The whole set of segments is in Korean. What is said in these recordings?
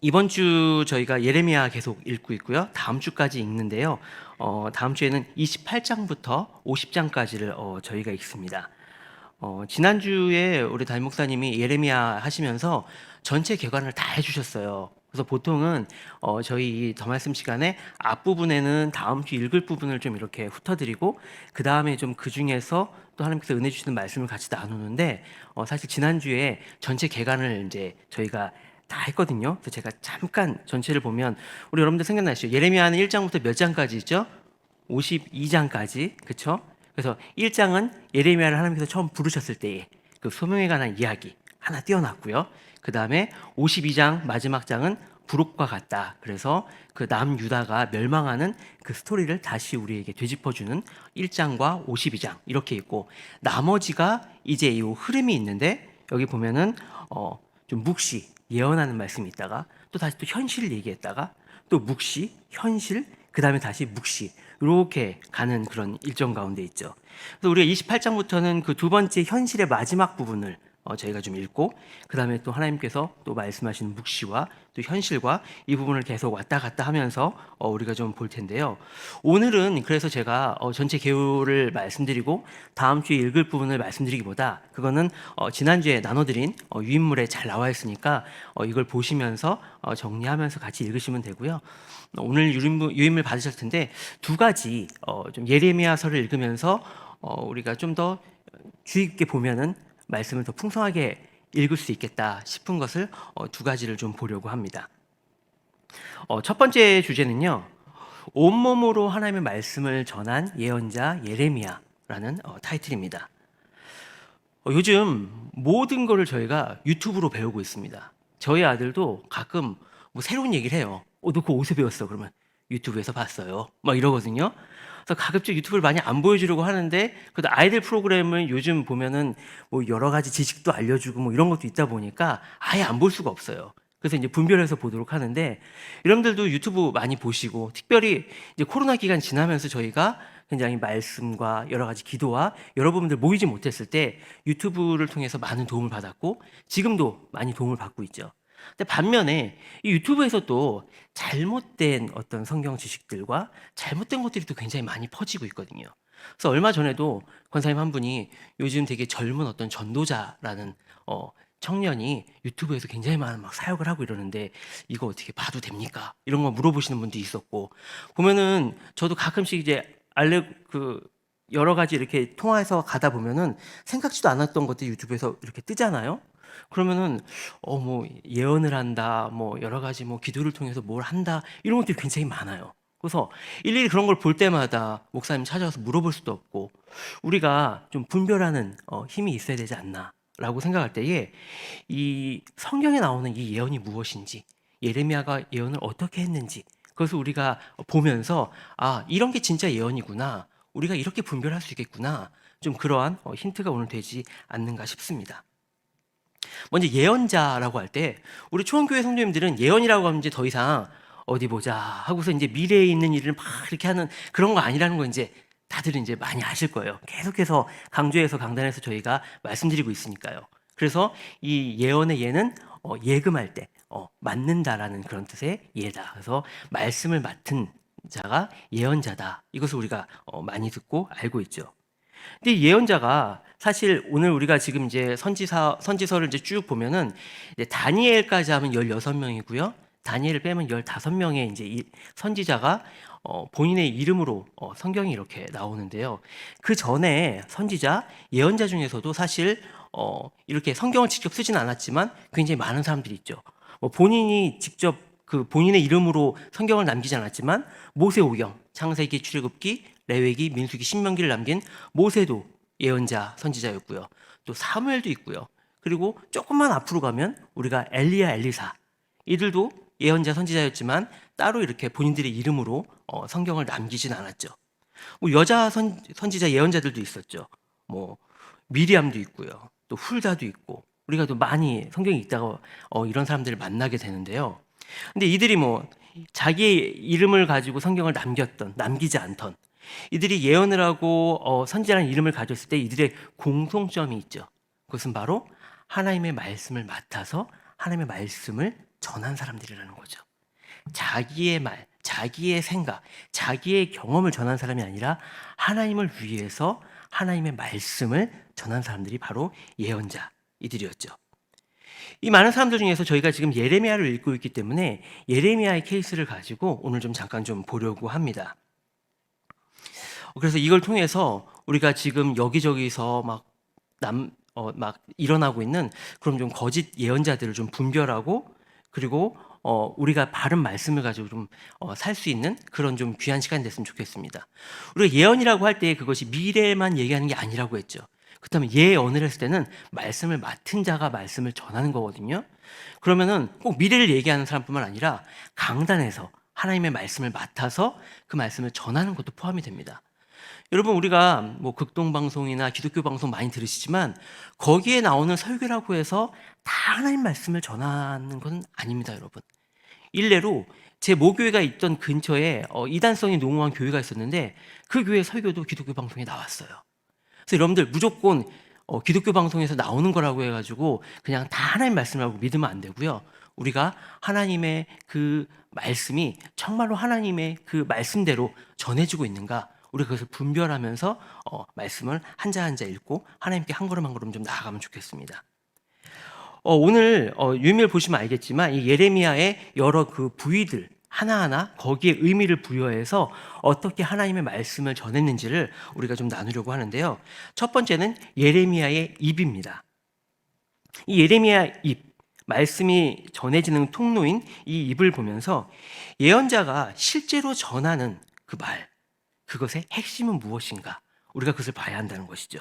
이번 주 저희가 예레미야 계속 읽고 있고요. 다음 주까지 읽는데요. 다음 주에는 28장부터 50장까지를 저희가 읽습니다. 지난주에 우리 담임 목사님이 예레미야 하시면서 전체 개관을 다 해주셨어요. 그래서 보통은 저희 더 말씀 시간에 앞부분에는 다음 주 읽을 부분을 좀 이렇게 훑어드리고 그 다음에 좀 그 중에서 또 하나님께서 은혜 주시는 말씀을 같이 나누는데 사실 지난주에 전체 개관을 이제 저희가 다 했거든요. 그래서 제가 잠깐 전체를 보면 우리 여러분들 생각나시죠? 예레미야는 1장부터 몇 장까지 있죠? 52장까지. 그렇죠? 그래서 1장은 예레미야를 하나님께서 처음 부르셨을 때의 그 소명에 관한 이야기 하나 띄워놨고요. 그 다음에 52장 마지막 장은 부록과 같다. 그래서 그 남유다가 멸망하는 그 스토리를 다시 우리에게 되짚어주는 1장과 52장 이렇게 있고, 나머지가 이제 이 흐름이 있는데 여기 보면은 좀 묵시 예언하는 말씀이 있다가 또 다시 또 현실 얘기했다가 또 묵시 현실 그 다음에 다시 묵시 이렇게 가는 그런 일정 가운데 있죠. 그래서 우리가 28장부터는 그 두 번째 현실의 마지막 부분을 저희가 좀 읽고, 그 다음에 또 하나님께서 또 말씀하시는 묵시와 또 현실과 이 부분을 계속 왔다 갔다 하면서 우리가 좀 볼 텐데요. 오늘은 그래서 제가 전체 개요를 말씀드리고 다음 주에 읽을 부분을 말씀드리기보다 그거는 지난주에 나눠드린 유인물에 잘 나와 있으니까 이걸 보시면서 정리하면서 같이 읽으시면 되고요. 오늘 유인물 받으실 텐데 두 가지 좀 예레미야서를 읽으면서 우리가 좀 더 주의 깊게 보면은 말씀을 더 풍성하게 읽을 수 있겠다 싶은 것을 두 가지를 좀 보려고 합니다. 첫 번째 주제는요, 온몸으로 하나님의 말씀을 전한 예언자 예레미야라는 타이틀입니다. 요즘 모든 거를 저희가 유튜브로 배우고 있습니다. 저희 아들도 가끔 뭐 새로운 얘기를 해요. 너 그거 어디서 배웠어? 그러면 유튜브에서 봤어요. 막 이러거든요. 그래서 가급적 유튜브를 많이 안 보여주려고 하는데, 그래도 아이들 프로그램을 요즘 보면은 뭐 여러 가지 지식도 알려주고 뭐 이런 것도 있다 보니까 아예 안 볼 수가 없어요. 그래서 이제 분별해서 보도록 하는데, 여러분들도 유튜브 많이 보시고, 특별히 이제 코로나 기간 지나면서 저희가 굉장히 말씀과 여러 가지 기도와 여러분들 모이지 못했을 때 유튜브를 통해서 많은 도움을 받았고 지금도 많이 도움을 받고 있죠. 근데 반면에 이 유튜브에서 또 잘못된 어떤 성경 지식들과 잘못된 것들이 또 굉장히 많이 퍼지고 있거든요. 그래서 얼마 전에도 권사님 한 분이 요즘 되게 젊은 어떤 전도자라는 청년이 유튜브에서 굉장히 많은 막 사역을 하고 이러는데 이거 어떻게 봐도 됩니까? 이런 거 물어보시는 분도 있었고, 보면은 저도 가끔씩 이제 그 여러 가지 이렇게 통화해서 가다 보면은 생각지도 않았던 것들이 유튜브에서 이렇게 뜨잖아요. 그러면은 뭐 예언을 한다, 뭐 여러 가지 뭐 기도를 통해서 뭘 한다 이런 것들이 굉장히 많아요. 그래서 일일이 그런 걸 볼 때마다 목사님 찾아와서 물어볼 수도 없고, 우리가 좀 분별하는 힘이 있어야 되지 않나라고 생각할 때에 이 성경에 나오는 이 예언이 무엇인지, 예레미야가 예언을 어떻게 했는지 그것을 우리가 보면서 이런 게 진짜 예언이구나, 우리가 이렇게 분별할 수 있겠구나, 좀 그러한 힌트가 오늘 되지 않는가 싶습니다. 먼저 예언자라고 할 때 우리 초원교회 성도님들은 예언이라고 하면 이제 더 이상 어디 보자 하고서 이제 미래에 있는 일을 막 이렇게 하는 그런 거 아니라는 거 이제 다들 이제 많이 아실 거예요. 계속해서 강조해서 강단에서 저희가 말씀드리고 있으니까요. 그래서 이 예언의 예는 예금할 때 맡는다라는 그런 뜻의 예다. 그래서 말씀을 맡은 자가 예언자다. 이것을 우리가 많이 듣고 알고 있죠. 근데 이 예언자가 사실 오늘 우리가 지금 이제 선지서를 이제 쭉 보면은 이제 다니엘까지 하면 16명이고요. 다니엘을 빼면 15명의 이제 이 선지자가 본인의 이름으로 성경이 이렇게 나오는데요. 그 전에 선지자, 예언자 중에서도 사실 이렇게 성경을 직접 쓰진 않았지만 굉장히 많은 사람들이 있죠. 본인이 직접 그 본인의 이름으로 성경을 남기지 않았지만 모세오경, 창세기, 출애굽기, 레위기, 민수기, 신명기를 남긴 모세도 예언자, 선지자였고요. 또 사무엘도 있고요. 그리고 조금만 앞으로 가면 우리가 엘리야, 엘리사 이들도 예언자, 선지자였지만 따로 이렇게 본인들의 이름으로 성경을 남기진 않았죠. 뭐 여자 선지자, 예언자들도 있었죠. 뭐 미리암도 있고요. 또 훌다도 있고 우리가 또 많이 성경에 있다가 이런 사람들을 만나게 되는데요. 근데 이들이 뭐 자기의 이름을 가지고 성경을 남기지 않던, 이들이 예언을 하고 선지자라는 이름을 가졌을 때 이들의 공통점이 있죠. 그것은 바로 하나님의 말씀을 맡아서 하나님의 말씀을 전한 사람들이라는 거죠. 자기의 말, 자기의 생각, 자기의 경험을 전한 사람이 아니라 하나님을 위해서 하나님의 말씀을 전한 사람들이 바로 예언자이들이었죠. 이 많은 사람들 중에서 저희가 지금 예레미야를 읽고 있기 때문에 예레미야의 케이스를 가지고 오늘 좀 잠깐 좀 보려고 합니다. 그래서 이걸 통해서 우리가 지금 여기저기서 막 일어나고 있는 그런 좀 거짓 예언자들을 좀 분별하고, 그리고 우리가 바른 말씀을 가지고 좀 살 수 있는 그런 좀 귀한 시간이 됐으면 좋겠습니다. 우리가 예언이라고 할 때 그것이 미래만 얘기하는 게 아니라고 했죠. 그렇다면 예언을 했을 때는 말씀을 맡은 자가 말씀을 전하는 거거든요. 그러면은 꼭 미래를 얘기하는 사람뿐만 아니라 강단에서 하나님의 말씀을 맡아서 그 말씀을 전하는 것도 포함이 됩니다. 여러분, 우리가 뭐 극동방송이나 기독교 방송 많이 들으시지만 거기에 나오는 설교라고 해서 다 하나님 말씀을 전하는 건 아닙니다, 여러분. 일례로 제 모교회가 있던 근처에 이단성이 농후한 교회가 있었는데 그 교회 설교도 기독교 방송에 나왔어요. 그래서 여러분들 무조건 기독교 방송에서 나오는 거라고 해가지고 그냥 다 하나님 말씀이라고 믿으면 안 되고요. 우리가 하나님의 그 말씀이 정말로 하나님의 그 말씀대로 전해지고 있는가, 우리가 그것을 분별하면서 말씀을 한자 한자 읽고 하나님께 한 걸음 한 걸음 좀 나아가면 좋겠습니다. 오늘 유미를 보시면 알겠지만 이 예레미야의 여러 그 부위들 하나하나 거기에 의미를 부여해서 어떻게 하나님의 말씀을 전했는지를 우리가 좀 나누려고 하는데요. 첫 번째는 예레미야의 입입니다. 이 예레미야 입, 말씀이 전해지는 통로인 이 입을 보면서 예언자가 실제로 전하는 그 말, 그것의 핵심은 무엇인가? 우리가 그것을 봐야 한다는 것이죠.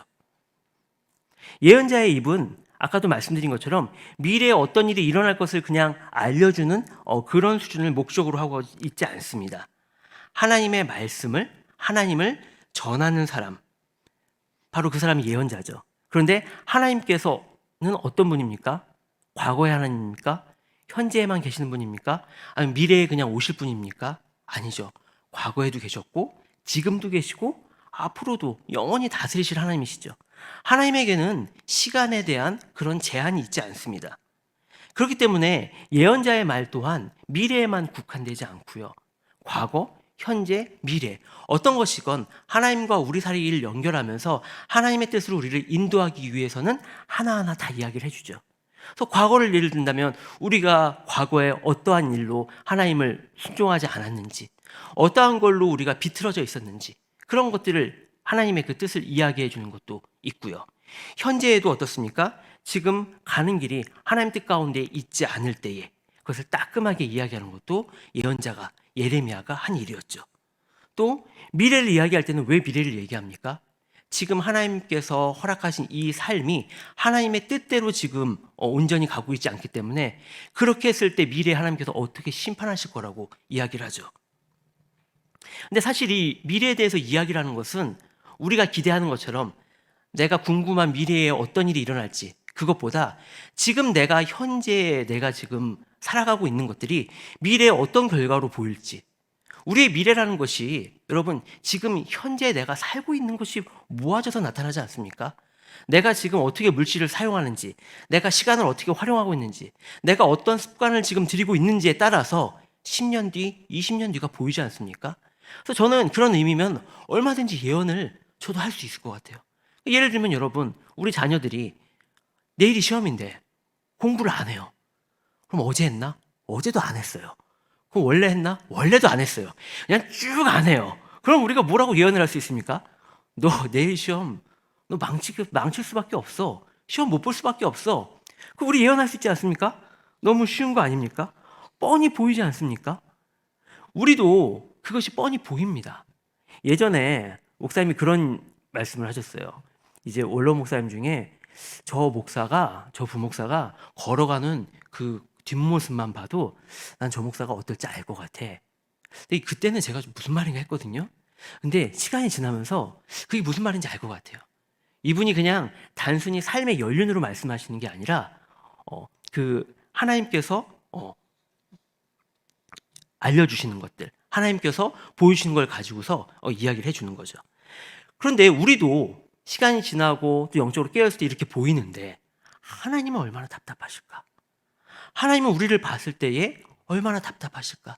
예언자의 입은 아까도 말씀드린 것처럼 미래에 어떤 일이 일어날 것을 그냥 알려주는 그런 수준을 목적으로 하고 있지 않습니다. 하나님의 말씀을, 하나님을 전하는 사람, 바로 그 사람이 예언자죠. 그런데 하나님께서는 어떤 분입니까? 과거의 하나님입니까? 현재에만 계시는 분입니까? 아니면 미래에 그냥 오실 분입니까? 아니죠. 과거에도 계셨고 지금도 계시고 앞으로도 영원히 다스리실 하나님이시죠. 하나님에게는 시간에 대한 그런 제한이 있지 않습니다. 그렇기 때문에 예언자의 말 또한 미래에만 국한되지 않고요. 과거, 현재, 미래 어떤 것이건 하나님과 우리 사이를 연결하면서 하나님의 뜻으로 우리를 인도하기 위해서는 하나하나 다 이야기를 해주죠. 그래서 과거를 예를 든다면 우리가 과거에 어떠한 일로 하나님을 순종하지 않았는지, 어떠한 걸로 우리가 비틀어져 있었는지 그런 것들을 하나님의 그 뜻을 이야기해 주는 것도 있고요. 현재에도 어떻습니까? 지금 가는 길이 하나님 뜻 가운데 있지 않을 때에 그것을 따끔하게 이야기하는 것도 예언자가 예레미야가 한 일이었죠. 또 미래를 이야기할 때는 왜 미래를 얘기합니까? 지금 하나님께서 허락하신 이 삶이 하나님의 뜻대로 지금 온전히 가고 있지 않기 때문에 그렇게 했을 때 미래에 하나님께서 어떻게 심판하실 거라고 이야기를 하죠. 근데 사실 이 미래에 대해서 이야기를 하는 것은 우리가 기대하는 것처럼 내가 궁금한 미래에 어떤 일이 일어날지 그것보다 지금 내가 현재에 내가 지금 살아가고 있는 것들이 미래에 어떤 결과로 보일지, 우리의 미래라는 것이 여러분 지금 현재 내가 살고 있는 것이 모아져서 나타나지 않습니까? 내가 지금 어떻게 물질을 사용하는지, 내가 시간을 어떻게 활용하고 있는지, 내가 어떤 습관을 지금 들이고 있는지에 따라서 10년 뒤, 20년 뒤가 보이지 않습니까? 그래서 저는 그런 의미면 얼마든지 예언을 저도 할 수 있을 것 같아요. 예를 들면 여러분, 우리 자녀들이 내일이 시험인데 공부를 안 해요. 그럼 어제 했나? 어제도 안 했어요. 그럼 원래 했나? 원래도 안 했어요. 그냥 쭉 안 해요. 그럼 우리가 뭐라고 예언을 할 수 있습니까? 너 내일 시험 너 망칠 수밖에 없어. 시험 못 볼 수밖에 없어. 그 우리 예언할 수 있지 않습니까? 너무 쉬운 거 아닙니까? 뻔히 보이지 않습니까? 우리도 그것이 뻔히 보입니다. 예전에 목사님이 그런 말씀을 하셨어요. 이제 원로 목사님 중에 저 부목사가 걸어가는 그 뒷모습만 봐도 난 저 목사가 어떨지 알 것 같아. 근데 그때는 제가 무슨 말인가 했거든요. 근데 시간이 지나면서 그게 무슨 말인지 알 것 같아요. 이분이 그냥 단순히 삶의 연륜으로 말씀하시는 게 아니라 그 하나님께서 알려주시는 것들, 하나님께서 보여주시는 걸 가지고서 이야기를 해주는 거죠. 그런데 우리도 시간이 지나고 또 영적으로 깨어있을 때 이렇게 보이는데 하나님은 얼마나 답답하실까? 하나님은 우리를 봤을 때에 얼마나 답답하실까?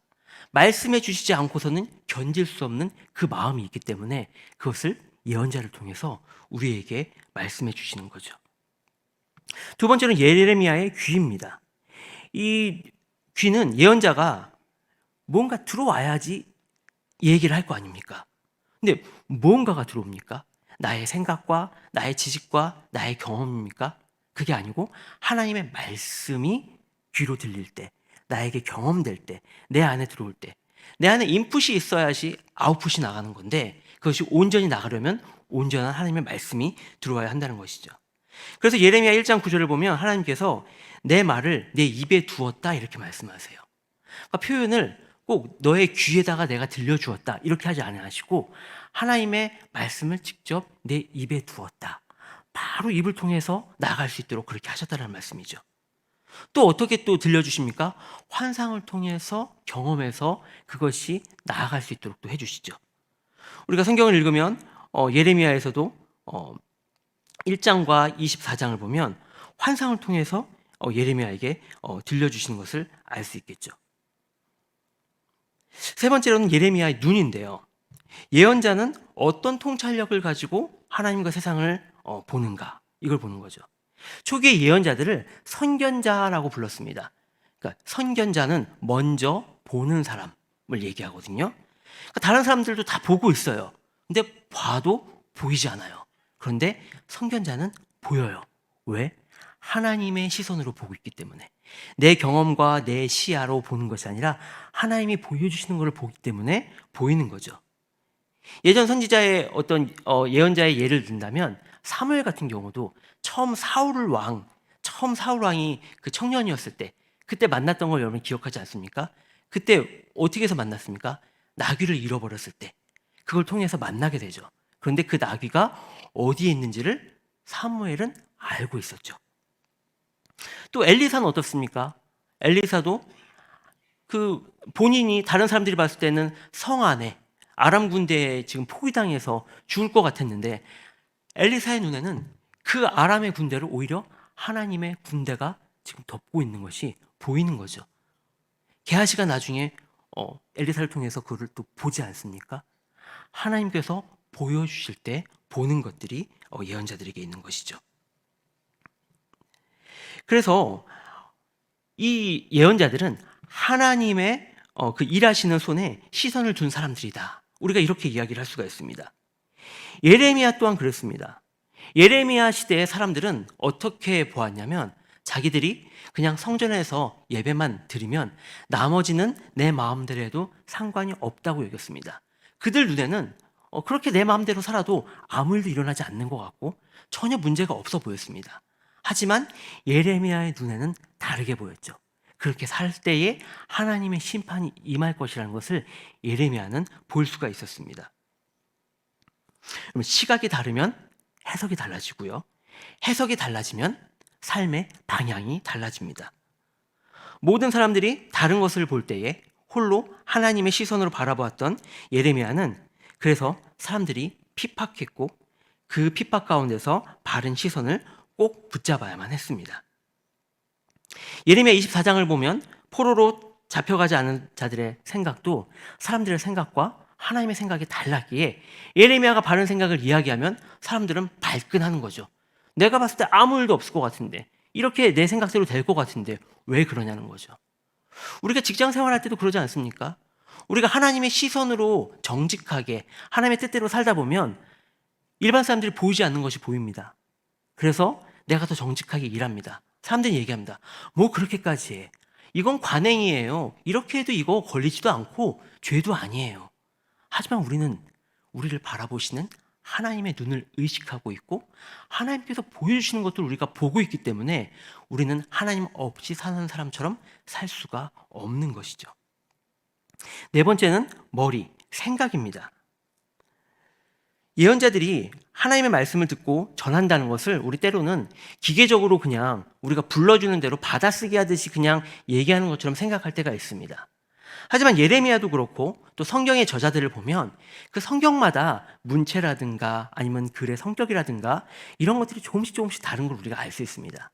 말씀해 주시지 않고서는 견딜 수 없는 그 마음이 있기 때문에 그것을 예언자를 통해서 우리에게 말씀해 주시는 거죠. 두 번째는 예레미야의 귀입니다. 이 귀는 예언자가 뭔가 들어와야지 얘기를 할 거 아닙니까? 근데 뭔가가 들어옵니까? 나의 생각과 나의 지식과 나의 경험입니까? 그게 아니고 하나님의 말씀이 귀로 들릴 때, 나에게 경험될 때, 내 안에 들어올 때, 내 안에 인풋이 있어야지 아웃풋이 나가는 건데 그것이 온전히 나가려면 온전한 하나님의 말씀이 들어와야 한다는 것이죠. 그래서 예레미야 1장 9절을 보면 하나님께서 내 말을 내 입에 두었다 이렇게 말씀하세요. 그러니까 표현을 꼭 너의 귀에다가 내가 들려주었다 이렇게 하지 않으시고 하나님의 말씀을 직접 내 입에 두었다. 바로 입을 통해서 나아갈 수 있도록 그렇게 하셨다는 말씀이죠. 또 어떻게 또 들려주십니까? 환상을 통해서 경험해서 그것이 나아갈 수 있도록 또 해주시죠. 우리가 성경을 읽으면 예레미야에서도 1장과 24장을 보면 환상을 통해서 예레미야에게 들려주시는 것을 알 수 있겠죠. 세 번째로는 예레미야의 눈인데요. 예언자는 어떤 통찰력을 가지고 하나님과 세상을 보는가 이걸 보는 거죠. 초기의 예언자들을 선견자라고 불렀습니다. 그러니까 선견자는 먼저 보는 사람을 얘기하거든요. 그러니까 다른 사람들도 다 보고 있어요. 근데 봐도 보이지 않아요. 그런데 선견자는 보여요. 왜? 하나님의 시선으로 보고 있기 때문에. 내 경험과 내 시야로 보는 것이 아니라 하나님이 보여주시는 것을 보기 때문에 보이는 거죠. 예전 선지자의 어떤 예언자의 예를 든다면 사무엘 같은 경우도 처음 사울 왕이 그 청년이었을 때 그때 만났던 걸 여러분 기억하지 않습니까? 그때 어떻게 해서 만났습니까? 나귀를 잃어버렸을 때 그걸 통해서 만나게 되죠. 그런데 그 나귀가 어디에 있는지를 사무엘은 알고 있었죠. 또 엘리사는 어떻습니까? 엘리사도 그 본인이 다른 사람들이 봤을 때는 성 안에 아람 군대에 지금 포위당해서 죽을 것 같았는데 엘리사의 눈에는 그 아람의 군대를 오히려 하나님의 군대가 지금 덮고 있는 것이 보이는 거죠. 게하시가 나중에 엘리사를 통해서 그를 또 보지 않습니까? 하나님께서 보여주실 때 보는 것들이 예언자들에게 있는 것이죠. 그래서 이 예언자들은 하나님의 그 일하시는 손에 시선을 둔 사람들이다. 우리가 이렇게 이야기를 할 수가 있습니다. 예레미야 또한 그렇습니다. 예레미야 시대의 사람들은 어떻게 보았냐면 자기들이 그냥 성전에서 예배만 드리면 나머지는 내 마음대로 해도 상관이 없다고 여겼습니다. 그들 눈에는 그렇게 내 마음대로 살아도 아무 일도 일어나지 않는 것 같고 전혀 문제가 없어 보였습니다. 하지만 예레미야의 눈에는 다르게 보였죠. 그렇게 살 때에 하나님의 심판이 임할 것이라는 것을 예레미야는 볼 수가 있었습니다. 시각이 다르면 해석이 달라지고요. 해석이 달라지면 삶의 방향이 달라집니다. 모든 사람들이 다른 것을 볼 때에 홀로 하나님의 시선으로 바라보았던 예레미야는 그래서 사람들이 핍박했고 그 핍박 가운데서 바른 시선을 꼭 붙잡아야만 했습니다. 예레미야 24장을 보면 포로로 잡혀가지 않은 자들의 생각도 사람들의 생각과 하나님의 생각이 달랐기에 예레미야가 바른 생각을 이야기하면 사람들은 발끈하는 거죠. 내가 봤을 때 아무 일도 없을 것 같은데 이렇게 내 생각대로 될 것 같은데 왜 그러냐는 거죠. 우리가 직장 생활할 때도 그러지 않습니까? 우리가 하나님의 시선으로 정직하게 하나님의 뜻대로 살다 보면 일반 사람들이 보이지 않는 것이 보입니다. 그래서 내가 더 정직하게 일합니다. 사람들이 얘기합니다. 뭐 그렇게까지 해. 이건 관행이에요. 이렇게 해도 이거 걸리지도 않고 죄도 아니에요. 하지만 우리는 우리를 바라보시는 하나님의 눈을 의식하고 있고 하나님께서 보여주시는 것들을 우리가 보고 있기 때문에 우리는 하나님 없이 사는 사람처럼 살 수가 없는 것이죠. 네 번째는 머리, 생각입니다. 예언자들이 하나님의 말씀을 듣고 전한다는 것을 우리 때로는 기계적으로 그냥 우리가 불러주는 대로 받아쓰기 하듯이 그냥 얘기하는 것처럼 생각할 때가 있습니다. 하지만 예레미야도 그렇고 또 성경의 저자들을 보면 그 성경마다 문체라든가 아니면 글의 성격이라든가 이런 것들이 조금씩 다른 걸 우리가 알 수 있습니다.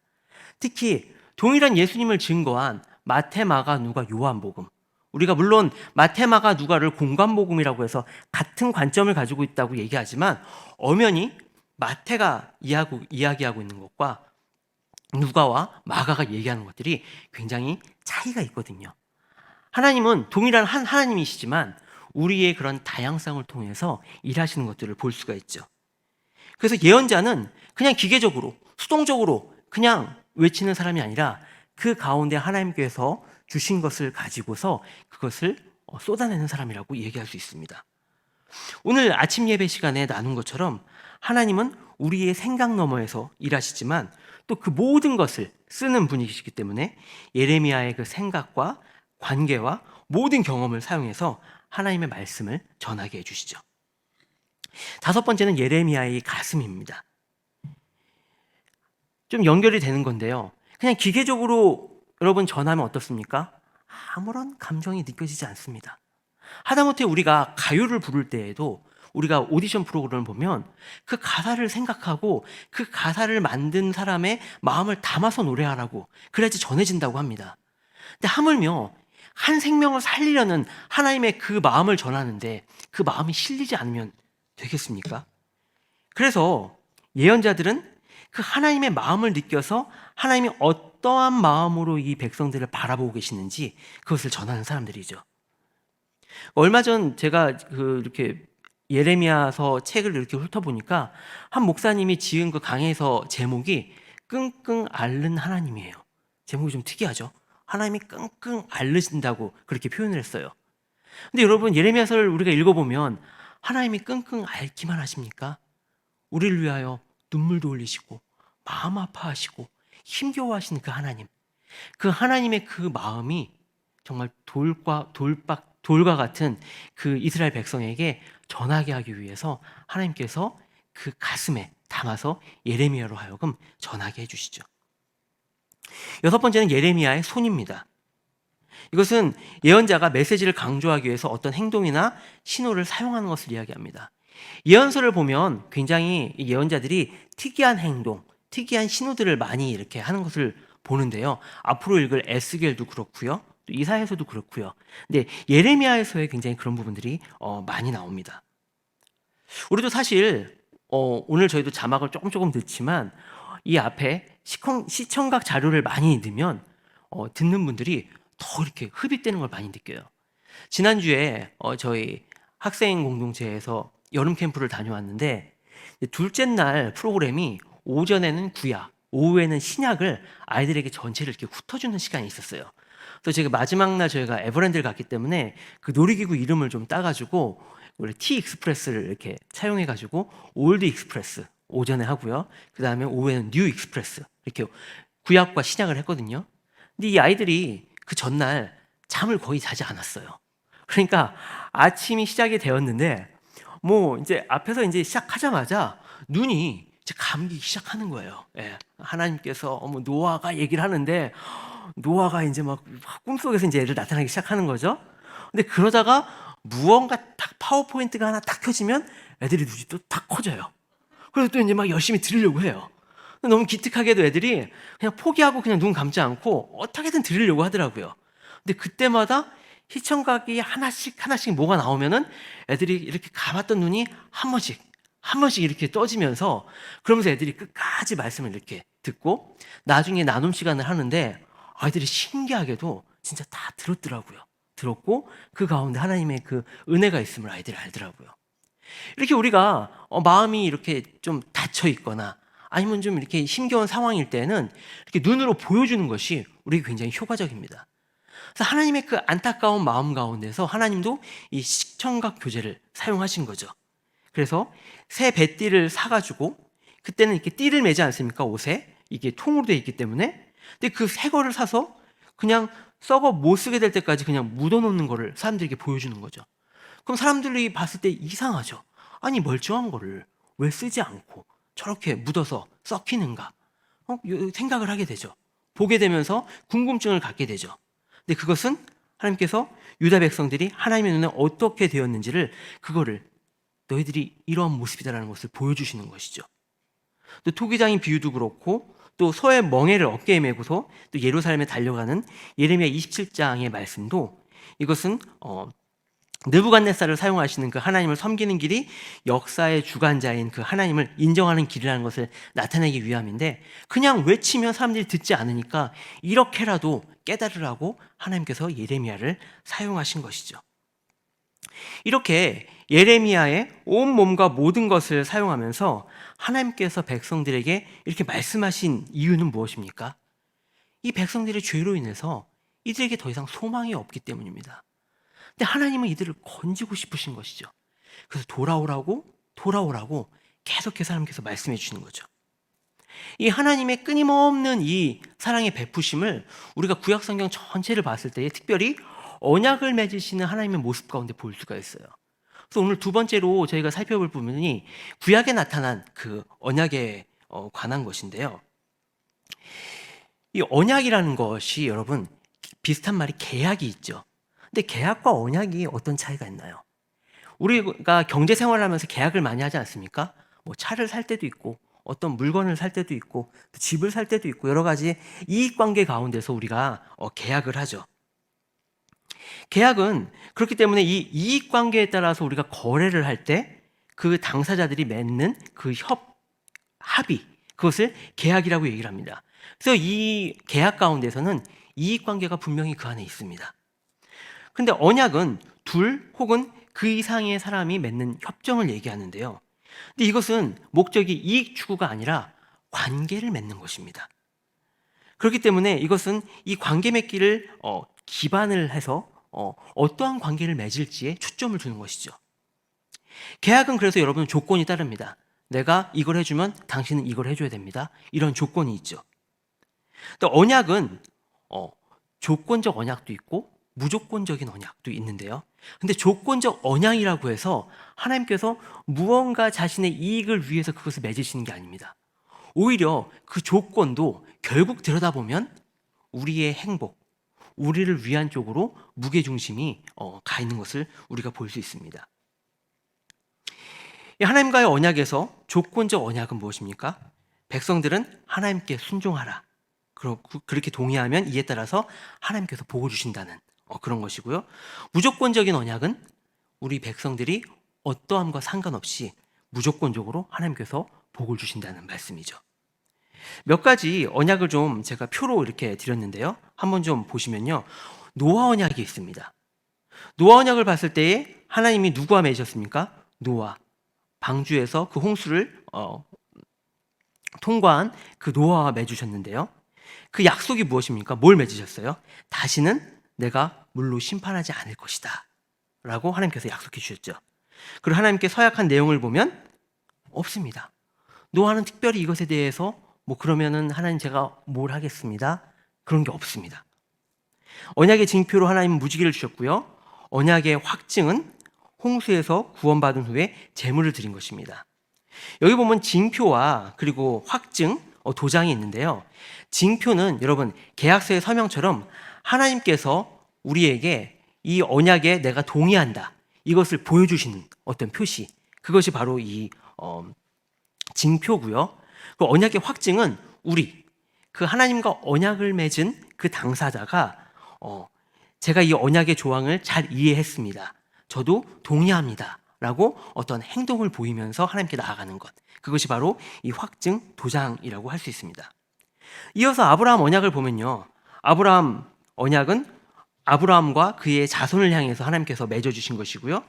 특히 동일한 예수님을 증거한 마태, 마가, 누가, 요한복음. 우리가 물론 마태, 마가, 누가를 공관복음이라고 해서 같은 관점을 가지고 있다고 얘기하지만 엄연히 마태가 이야기하고 있는 것과 누가와 마가가 얘기하는 것들이 굉장히 차이가 있거든요. 하나님은 동일한 한 하나님이시지만 우리의 그런 다양성을 통해서 일하시는 것들을 볼 수가 있죠. 그래서 예언자는 그냥 기계적으로, 수동적으로 그냥 외치는 사람이 아니라 그 가운데 하나님께서 주신 것을 가지고서 그것을 쏟아내는 사람이라고 얘기할 수 있습니다. 오늘 아침 예배 시간에 나눈 것처럼 하나님은 우리의 생각 너머에서 일하시지만 또 그 모든 것을 쓰는 분이시기 때문에 예레미야의 그 생각과 관계와 모든 경험을 사용해서 하나님의 말씀을 전하게 해주시죠. 다섯 번째는 예레미야의 가슴입니다. 좀 연결이 되는 건데요. 그냥 기계적으로 여러분 전하면 어떻습니까? 아무런 감정이 느껴지지 않습니다. 하다못해 우리가 가요를 부를 때에도 우리가 오디션 프로그램을 보면 그 가사를 생각하고 그 가사를 만든 사람의 마음을 담아서 노래하라고 그래야지 전해진다고 합니다. 근데 하물며 한 생명을 살리려는 하나님의 그 마음을 전하는데 그 마음이 실리지 않으면 되겠습니까? 그래서 예언자들은 그 하나님의 마음을 느껴서 하나님이 어떠한 마음으로 이 백성들을 바라보고 계시는지 그것을 전하는 사람들이죠. 얼마 전 제가 이렇게 예레미야서 책을 이렇게 훑어보니까 한 목사님이 지은 그 강해서 제목이 끙끙 앓는 하나님이에요. 제목이 좀 특이하죠? 하나님이 끙끙 앓으신다고 그렇게 표현을 했어요. 근데 여러분 예레미야서를 우리가 읽어보면 하나님이 끙끙 앓기만 하십니까? 우리를 위하여 눈물도 흘리시고 마음 아파하시고 힘겨워하시는 그 하나님, 그 하나님의 그 마음이 정말 돌과 같은 그 이스라엘 백성에게 전하게 하기 위해서 하나님께서 그 가슴에 담아서 예레미야로 하여금 전하게 해주시죠. 여섯 번째는 예레미야의 손입니다. 이것은 예언자가 메시지를 강조하기 위해서 어떤 행동이나 신호를 사용하는 것을 이야기합니다. 예언서를 보면 굉장히 예언자들이 특이한 행동, 특이한 신호들을 많이 이렇게 하는 것을 보는데요. 앞으로 읽을 에스겔도 그렇고요. 또 이사야서도 그렇고요. 근데 예레미야에서의 굉장히 그런 부분들이 많이 나옵니다. 우리도 사실 오늘 저희도 자막을 조금 듣지만 이 앞에 시청각 자료를 많이 넣으면 듣는 분들이 더 이렇게 흡입되는 걸 많이 느껴요. 지난주에 저희 학생 공동체에서 여름 캠프를 다녀왔는데 둘째 날 프로그램이 오전에는 구약, 오후에는 신약을 아이들에게 전체를 이렇게 훑어주는 시간이 있었어요. 그래서 제가 마지막 날 저희가 에버랜드를 갔기 때문에 그 놀이기구 이름을 좀 따가지고 원래 T 익스프레스를 이렇게 차용해가지고 올드 익스프레스 오전에 하고요. 그 다음에 오후에는 뉴 익스프레스 이렇게 구약과 신약을 했거든요. 근데 이 아이들이 그 전날 잠을 거의 자지 않았어요. 그러니까 아침이 시작이 되었는데 뭐 이제 앞에서 이제 시작하자마자 눈이 이제 감기 시작하는 거예요. 예. 하나님께서 노아가 얘기를 하는데 노아가 이제 막 꿈속에서 이제 애를 나타나기 시작하는 거죠. 근데 그러다가 무언가 딱 파워포인트가 하나 딱 켜지면 애들이 눈이 또 딱 커져요. 그래서 또 이제 막 열심히 들으려고 해요. 너무 기특하게도 애들이 그냥 포기하고 그냥 눈 감지 않고 어떻게든 들으려고 하더라고요. 근데 그때마다 시청각이 하나씩 뭐가 나오면은 애들이 이렇게 감았던 눈이 한 번씩 이렇게 떠지면서 그러면서 애들이 끝까지 말씀을 이렇게 듣고 나중에 나눔 시간을 하는데 아이들이 신기하게도 진짜 다 들었더라고요. 들었고 그 가운데 하나님의 그 은혜가 있음을 아이들이 알더라고요. 이렇게 우리가 마음이 이렇게 좀 닫혀 있거나 아니면 좀 이렇게 힘겨운 상황일 때는 이렇게 눈으로 보여주는 것이 우리에게 굉장히 효과적입니다. 그래서 하나님의 그 안타까운 마음 가운데서 하나님도 이 시청각 교제를 사용하신 거죠. 그래서 새 배띠를 사가지고 그때는 이렇게 띠를 매지 않습니까? 옷에 이게 통으로 되어 있기 때문에. 근데 그 새 거를 사서 그냥 썩어 못 쓰게 될 때까지 그냥 묻어놓는 거를 사람들에게 보여주는 거죠. 그럼 사람들이 봤을 때 이상하죠. 아니 멀쩡한 거를 왜 쓰지 않고 저렇게 묻어서 썩히는가? 생각을 하게 되죠. 보게 되면서 궁금증을 갖게 되죠. 근데 그것은 하나님께서 유다 백성들이 하나님의 눈에 어떻게 되었는지를 그거를 너희들이 이러한 모습이다라는 것을 보여주시는 것이죠. 또 토기장인 비유도 그렇고 또 소의 멍에를 어깨에 메고서 또 예루살렘에 달려가는 예레미야 27장의 말씀도 이것은 느부갓네살을 사용하시는 그 하나님을 섬기는 길이 역사의 주관자인 그 하나님을 인정하는 길이라는 것을 나타내기 위함인데, 그냥 외치면 사람들이 듣지 않으니까 이렇게라도 깨달으라고 하나님께서 예레미야를 사용하신 것이죠. 이렇게 예레미야의 온 몸과 모든 것을 사용하면서 하나님께서 백성들에게 이렇게 말씀하신 이유는 무엇입니까? 이 백성들의 죄로 인해서 이들에게 더 이상 소망이 없기 때문입니다. 근데 하나님은 이들을 건지고 싶으신 것이죠. 그래서 돌아오라고 계속해서 하나님께서 말씀해 주시는 거죠. 이 하나님의 끊임없는 이 사랑의 베푸심을 우리가 구약성경 전체를 봤을 때 특별히 언약을 맺으시는 하나님의 모습 가운데 볼 수가 있어요. 그래서 오늘 두 번째로 저희가 살펴볼 부분이 구약에 나타난 그 언약에 관한 것인데요. 이 언약이라는 것이 여러분 비슷한 말이 계약이 있죠. 근데 계약과 언약이 어떤 차이가 있나요? 우리가 경제 생활을 하면서 계약을 많이 하지 않습니까? 뭐 차를 살 때도 있고 어떤 물건을 살 때도 있고 집을 살 때도 있고 여러 가지 이익관계 가운데서 우리가 계약을 하죠. 계약은 그렇기 때문에 이 이익관계에 따라서 우리가 거래를 할 때 그 당사자들이 맺는 그 합의, 그것을 계약이라고 얘기를 합니다. 그래서 이 계약 가운데서는 이익관계가 분명히 그 안에 있습니다. 근데 언약은 둘 혹은 그 이상의 사람이 맺는 협정을 얘기하는데요. 근데 이것은 목적이 이익 추구가 아니라 관계를 맺는 것입니다. 그렇기 때문에 이것은 이 관계 맺기를 기반을 해서 어떠한 관계를 맺을지에 초점을 두는 것이죠. 계약은 그래서 여러분 조건이 따릅니다. 내가 이걸 해주면 당신은 이걸 해줘야 됩니다. 이런 조건이 있죠. 또 언약은 조건적 언약도 있고 무조건적인 언약도 있는데요. 근데 조건적 언약이라고 해서 하나님께서 무언가 자신의 이익을 위해서 그것을 맺으시는 게 아닙니다. 오히려 그 조건도 결국 들여다보면 우리의 행복, 우리를 위한 쪽으로 무게중심이 가 있는 것을 우리가 볼 수 있습니다. 하나님과의 언약에서 조건적 언약은 무엇입니까? 백성들은 하나님께 순종하라. 그렇게 동의하면 이에 따라서 하나님께서 복을 주신다는 그런 것이고요. 무조건적인 언약은 우리 백성들이 어떠함과 상관없이 무조건적으로 하나님께서 복을 주신다는 말씀이죠. 몇 가지 언약을 좀 제가 표로 이렇게 드렸는데요. 한번 좀 보시면요. 노아 언약이 있습니다. 노아 언약을 봤을 때에 하나님이 누구와 맺으셨습니까? 노아. 방주에서 그 홍수를 통과한 그 노아와 맺으셨는데요. 그 약속이 무엇입니까? 뭘 맺으셨어요? 다시는 내가 물로 심판하지 않을 것이다 라고 하나님께서 약속해 주셨죠. 그리고 하나님께 서약한 내용을 보면 없습니다. 노아는 특별히 이것에 대해서 그러면은 하나님 제가 뭘 하겠습니다, 그런 게 없습니다. 언약의 징표로 하나님은 무지개를 주셨고요. 언약의 확증은 홍수에서 구원받은 후에 제물을 드린 것입니다. 여기 보면 징표와 그리고 확증, 도장이 있는데요. 징표는 여러분 계약서의 서명처럼 하나님께서 우리에게 이 언약에 내가 동의한다, 이것을 보여주시는 어떤 표시, 그것이 바로 이 징표고요. 그 언약의 확증은 그 하나님과 언약을 맺은 그 당사자가 제가 이 언약의 조항을 잘 이해했습니다, 저도 동의합니다 라고 어떤 행동을 보이면서 하나님께 나아가는 것, 그것이 바로 이 확증 도장이라고 할 수 있습니다. 이어서 아브라함 언약을 보면요, 아브라함 언약은 아브라함과 그의 자손을 향해서 하나님께서 맺어주신 것이고요.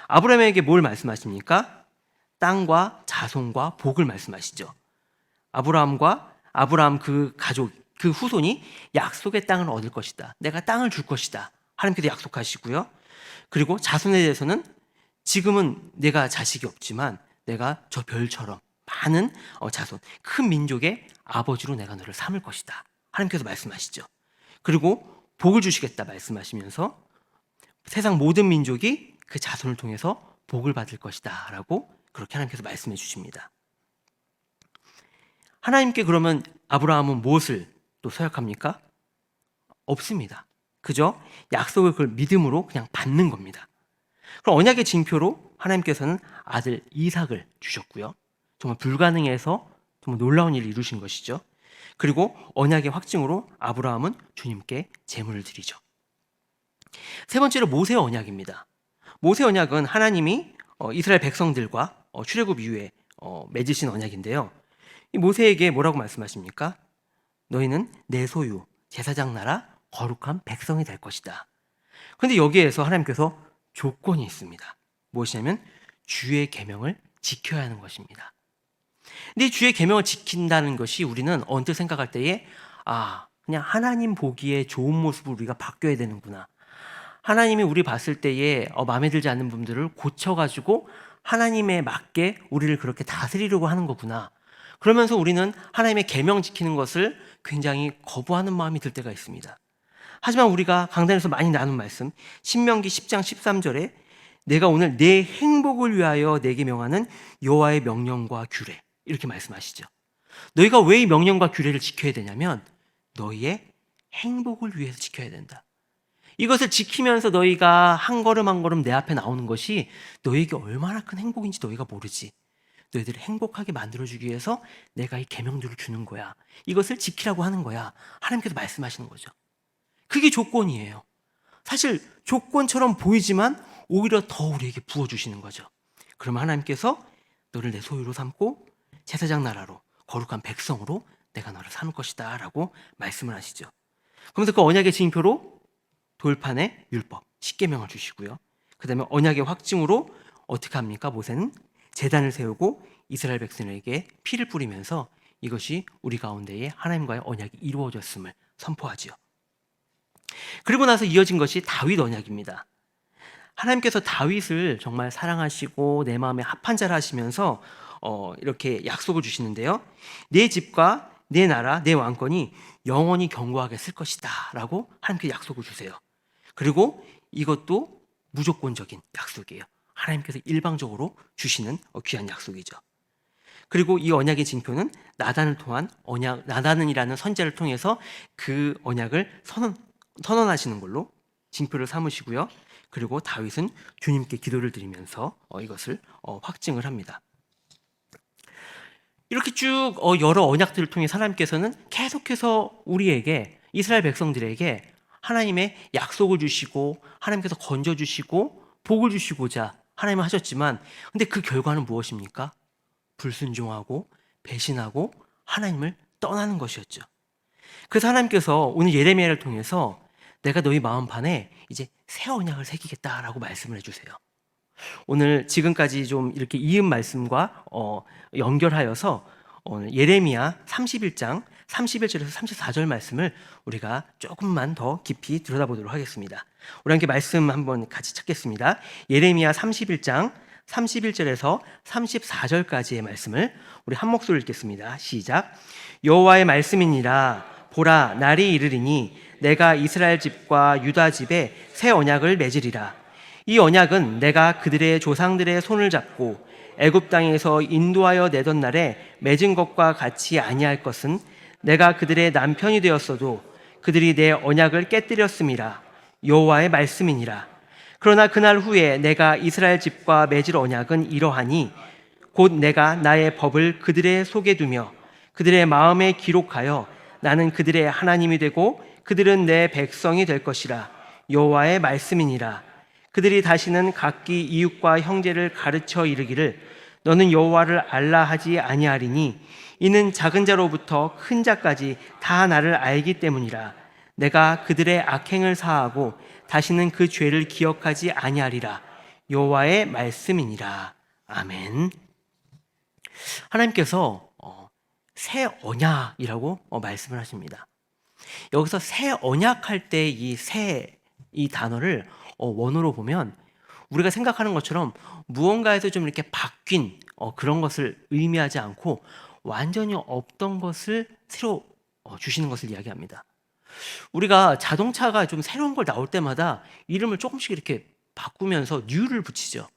아브라함에게 뭘 말씀하십니까? 땅과 자손과 복을 말씀하시죠. 아브라함 그 가족, 그 후손이 약속의 땅을 얻을 것이다, 내가 땅을 줄 것이다, 하나님께서 약속하시고요. 그리고 자손에 대해서는 지금은 내가 자식이 없지만 내가 저 별처럼 많은 자손, 큰 민족의 아버지로 내가 너를 삼을 것이다, 하나님께서 말씀하시죠. 그리고 복을 주시겠다 말씀하시면서 세상 모든 민족이 그 자손을 통해서 복을 받을 것이다 라고 그렇게 하나님께서 말씀해 주십니다. 하나님께 그러면 아브라함은 무엇을 또 서약합니까? 없습니다. 그저 약속을 그걸 믿음으로 그냥 받는 겁니다. 그럼 언약의 징표로 하나님께서는 아들 이삭을 주셨고요. 정말 불가능해서 정말 놀라운 일을 이루신 것이죠. 그리고 언약의 확증으로 아브라함은 주님께 제물을 드리죠. 세 번째로 모세 언약입니다. 모세 언약은 하나님이 이스라엘 백성들과 출애굽 이후에 맺으신 언약인데요. 이 모세에게 뭐라고 말씀하십니까? 너희는 내 소유, 제사장 나라, 거룩한 백성이 될 것이다. 그런데 여기에서 하나님께서 조건이 있습니다. 무엇이냐면 주의 계명을 지켜야 하는 것입니다. 근데 주의 계명을 지킨다는 것이 우리는 언뜻 생각할 때에 그냥 하나님 보기에 좋은 모습을 우리가 바뀌어야 되는구나. 하나님이 우리 봤을 때에 마음에 들지 않는 부분들을 고쳐가지고 하나님에 맞게 우리를 그렇게 다스리려고 하는 거구나. 그러면서 우리는 하나님의 계명 지키는 것을 굉장히 거부하는 마음이 들 때가 있습니다. 하지만 우리가 강단에서 많이 나눈 말씀 신명기 10장 13절에 내가 오늘 내 행복을 위하여 내게 명하는 여호와의 명령과 규례 이렇게 말씀하시죠. 너희가 왜 이 명령과 규례를 지켜야 되냐면 너희의 행복을 위해서 지켜야 된다. 이것을 지키면서 너희가 한 걸음 한 걸음 내 앞에 나오는 것이 너희에게 얼마나 큰 행복인지 너희가 모르지. 너희들을 행복하게 만들어주기 위해서 내가 이 계명들을 주는 거야. 이것을 지키라고 하는 거야. 하나님께서 말씀하시는 거죠. 그게 조건이에요. 사실 조건처럼 보이지만 오히려 더 우리에게 부어주시는 거죠. 그러면 하나님께서 너를 내 소유로 삼고 제사장 나라로 거룩한 백성으로 내가 너를 삼을 것이다 라고 말씀을 하시죠. 그러면서 그 언약의 징표로 돌판에 율법, 십계명을 주시고요. 그 다음에 언약의 확증으로 어떻게 합니까? 모세는 제단을 세우고 이스라엘 백성에게 피를 뿌리면서 이것이 우리 가운데에 하나님과의 언약이 이루어졌음을 선포하지요. 그리고 나서 이어진 것이 다윗 언약입니다. 하나님께서 다윗을 정말 사랑하시고 내 마음에 합한 자라 하시면서 이렇게 약속을 주시는데요. 내 집과 내 나라, 내 왕권이 영원히 견고하게 쓸 것이다 라고 하나님께 약속을 주세요. 그리고 이것도 무조건적인 약속이에요. 하나님께서 일방적으로 주시는 귀한 약속이죠. 그리고 이 언약의 징표는 나단을 통한 나단이라는 선지자를 통해서 그 언약을 선언하시는 걸로 징표를 삼으시고요. 그리고 다윗은 주님께 기도를 드리면서 이것을 확증을 합니다. 이렇게 쭉 여러 언약들을 통해 하나님께서는 계속해서 우리에게 이스라엘 백성들에게 하나님의 약속을 주시고 하나님께서 건져주시고 복을 주시고자 하나님은 하셨지만 근데 그 결과는 무엇입니까? 불순종하고 배신하고 하나님을 떠나는 것이었죠. 그래서 하나님께서 오늘 예레미야를 통해서 내가 너희 마음판에 이제 새 언약을 새기겠다라고 말씀을 해주세요. 오늘 지금까지 좀 이렇게 이은 말씀과 연결하여서 예레미야 31장 31절에서 34절 말씀을 우리가 조금만 더 깊이 들여다보도록 하겠습니다. 우리 함께 말씀 한번 같이 찾겠습니다. 예레미야 31장 31절에서 34절까지의 말씀을 우리 한 목소리로 읽겠습니다. 시작. 여호와의 말씀이니라. 보라, 날이 이르리니 내가 이스라엘 집과 유다 집에 새 언약을 맺으리라. 이 언약은 내가 그들의 조상들의 손을 잡고 애굽 땅에서 인도하여 내던 날에 맺은 것과 같이 아니할 것은 내가 그들의 남편이 되었어도 그들이 내 언약을 깨뜨렸음이라. 여호와의 말씀이니라. 그러나 그날 후에 내가 이스라엘 집과 맺을 언약은 이러하니 곧 내가 나의 법을 그들의 속에 두며 그들의 마음에 기록하여 나는 그들의 하나님이 되고 그들은 내 백성이 될 것이라. 여호와의 말씀이니라. 그들이 다시는 각기 이웃과 형제를 가르쳐 이르기를 너는 여호와를 알라 하지 아니하리니 이는 작은 자로부터 큰 자까지 다 나를 알기 때문이라. 내가 그들의 악행을 사하고 다시는 그 죄를 기억하지 아니하리라. 여호와의 말씀이니라. 아멘. 하나님께서 새 언약이라고 말씀을 하십니다. 여기서 새 언약할 때 이 단어를 원어로 보면 우리가 생각하는 것처럼 무언가에서 좀 이렇게 바뀐 그런 것을 의미하지 않고 완전히 없던 것을 새로 주시는 것을 이야기합니다. 우리가 자동차가 좀 새로운 걸 나올 때마다 이름을 조금씩 이렇게 바꾸면서 new를 붙이죠.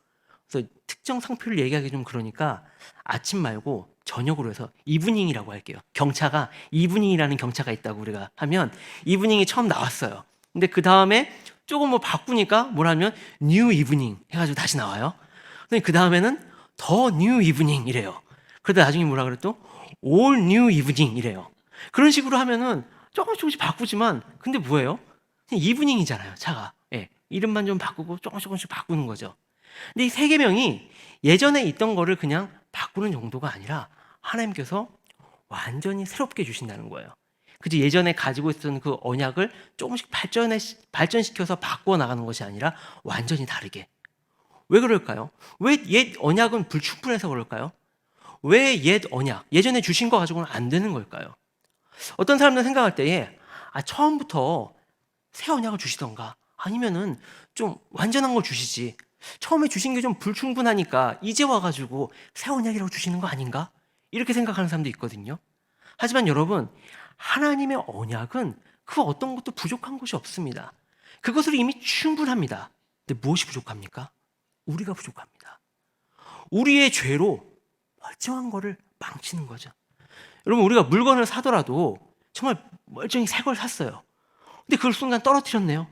그래서 특정 상표를 얘기하기 좀 그러니까 아침 말고 저녁으로 해서 이브닝이라고 할게요. 경차가 이브닝이라는 경차가 있다고 우리가 하면 이브닝이 처음 나왔어요. 근데 그 다음에 조금 뭐 바꾸니까 뭐라면 뉴 이브닝 해가지고 다시 나와요. 근데 그 다음에는 더 뉴 이브닝 이래요. 그러다 나중에 뭐라 그랬또 올 뉴 이브닝 이래요. 그런 식으로 하면은 조금씩 바꾸지만 근데 뭐예요? 그냥 이브닝이잖아요, 차가. 예. 이름만 좀 바꾸고 조금씩 바꾸는 거죠. 근데 이 세 계명이 예전에 있던 거를 그냥 바꾸는 정도가 아니라 하나님께서 완전히 새롭게 주신다는 거예요. 그죠? 예전에 가지고 있었던 그 언약을 조금씩 발전시켜서 바꾸어 나가는 것이 아니라 완전히 다르게. 왜 그럴까요? 왜 옛 언약은 불충분해서 그럴까요? 왜 옛 언약, 예전에 주신 거 가지고는 안 되는 걸까요? 어떤 사람들은 생각할 때에 처음부터 새 언약을 주시던가 아니면은 좀 완전한 걸 주시지. 처음에 주신 게 좀 불충분하니까 이제 와가지고 새 언약이라고 주시는 거 아닌가? 이렇게 생각하는 사람도 있거든요. 하지만 여러분, 하나님의 언약은 그 어떤 것도 부족한 것이 없습니다. 그것으로 이미 충분합니다. 근데 무엇이 부족합니까? 우리가 부족합니다. 우리의 죄로 멀쩡한 거를 망치는 거죠. 여러분, 우리가 물건을 사더라도 정말 멀쩡히 새 걸 샀어요. 근데 그걸 순간 떨어뜨렸네요.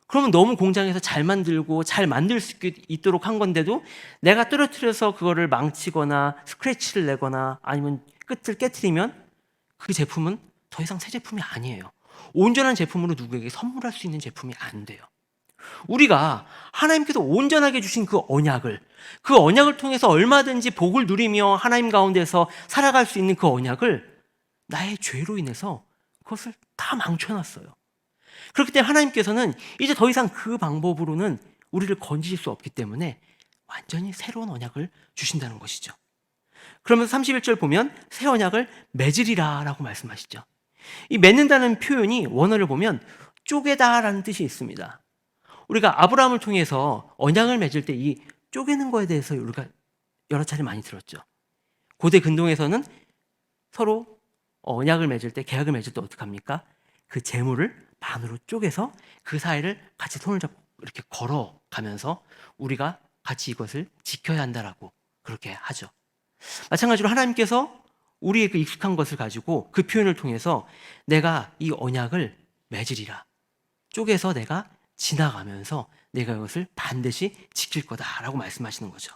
그러면 너무 공장에서 잘 만들고 잘 만들 수 있도록 한 건데도 내가 떨어뜨려서 그거를 망치거나 스크래치를 내거나 아니면 끝을 깨트리면 그 제품은 더 이상 새 제품이 아니에요. 온전한 제품으로 누구에게 선물할 수 있는 제품이 안 돼요. 우리가 하나님께서 온전하게 주신 그 언약을 통해서 얼마든지 복을 누리며 하나님 가운데서 살아갈 수 있는 그 언약을 나의 죄로 인해서 그것을 다 망쳐놨어요. 그렇기 때문에 하나님께서는 이제 더 이상 그 방법으로는 우리를 건지실 수 없기 때문에 완전히 새로운 언약을 주신다는 것이죠. 그러면서 31절 보면 새 언약을 맺으리라 라고 말씀하시죠. 이 맺는다는 표현이 원어를 보면 쪼개다라는 뜻이 있습니다. 우리가 아브라함을 통해서 언약을 맺을 때 이 쪼개는 거에 대해서 우리가 여러 차례 많이 들었죠. 고대 근동에서는 서로 언약을 맺을 때, 계약을 맺을 때 어떻게 합니까? 그 재물을 반으로 쪼개서 그 사이를 같이 손을 잡고 이렇게 걸어가면서 우리가 같이 이것을 지켜야 한다라고 그렇게 하죠. 마찬가지로 하나님께서 우리의 그 익숙한 것을 가지고 그 표현을 통해서 내가 이 언약을 맺으리라. 쪼개서 내가 지나가면서 내가 이것을 반드시 지킬 거다라고 말씀하시는 거죠.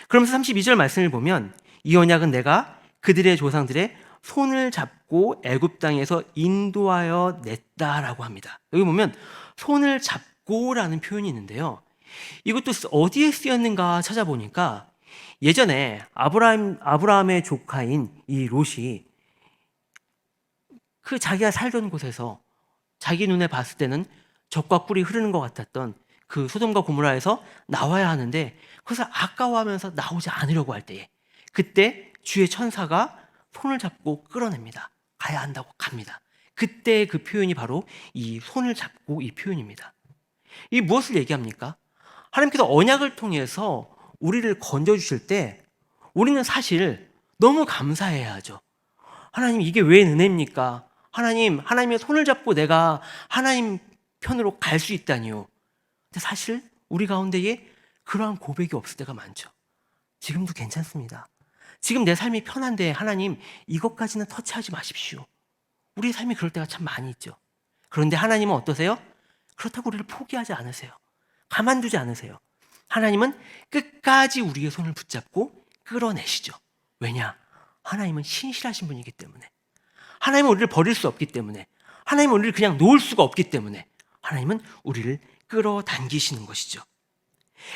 그러면서 32절 말씀을 보면 이 언약은 내가 그들의 조상들의 손을 잡고 애굽 땅에서 인도하여 냈다라고 합니다. 여기 보면 손을 잡고라는 표현이 있는데요. 이것도 어디에 쓰였는가 찾아보니까 예전에 아브라함의 조카인 이 롯이 그 자기가 살던 곳에서 자기 눈에 봤을 때는 젖과 꿀이 흐르는 것 같았던 그 소돔과 고모라에서 나와야 하는데 그것을 아까워하면서 나오지 않으려고 할 때에 그때 주의 천사가 손을 잡고 끌어냅니다. 가야 한다고 갑니다. 그때 그 표현이 바로 이 손을 잡고 이 표현입니다. 이 무엇을 얘기합니까? 하나님께서 언약을 통해서 우리를 건져주실 때 우리는 사실 너무 감사해야 하죠. 하나님, 이게 왜 은혜입니까? 하나님의 손을 잡고 내가 하나님 편으로 갈 수 있다니요. 근데 사실 우리 가운데에 그러한 고백이 없을 때가 많죠. 지금도 괜찮습니다. 지금 내 삶이 편한데 하나님 이것까지는 터치하지 마십시오. 우리의 삶이 그럴 때가 참 많이 있죠. 그런데 하나님은 어떠세요? 그렇다고 우리를 포기하지 않으세요. 가만두지 않으세요. 하나님은 끝까지 우리의 손을 붙잡고 끌어내시죠. 왜냐? 하나님은 신실하신 분이기 때문에. 하나님은 우리를 버릴 수 없기 때문에. 하나님은 우리를 그냥 놓을 수가 없기 때문에. 하나님은 우리를 끌어당기시는 것이죠.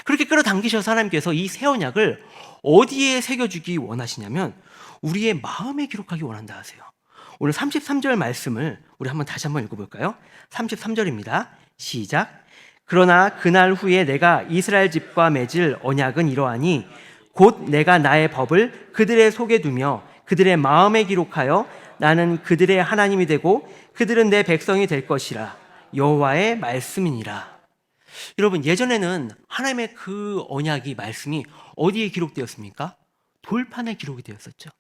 그렇게 끌어당기셔서 하나님께서 이 새 언약을 어디에 새겨주기 원하시냐면 우리의 마음에 기록하기 원한다 하세요. 오늘 33절 말씀을 우리 다시 한번 읽어볼까요? 33절입니다. 시작. 그러나 그날 후에 내가 이스라엘 집과 맺을 언약은 이러하니 곧 내가 나의 법을 그들의 속에 두며 그들의 마음에 기록하여 나는 그들의 하나님이 되고 그들은 내 백성이 될 것이라. 여호와의 말씀이니라. 여러분, 예전에는 하나님의 그 언약이 말씀이 어디에 기록되었습니까? 돌판에 기록이 되었었죠.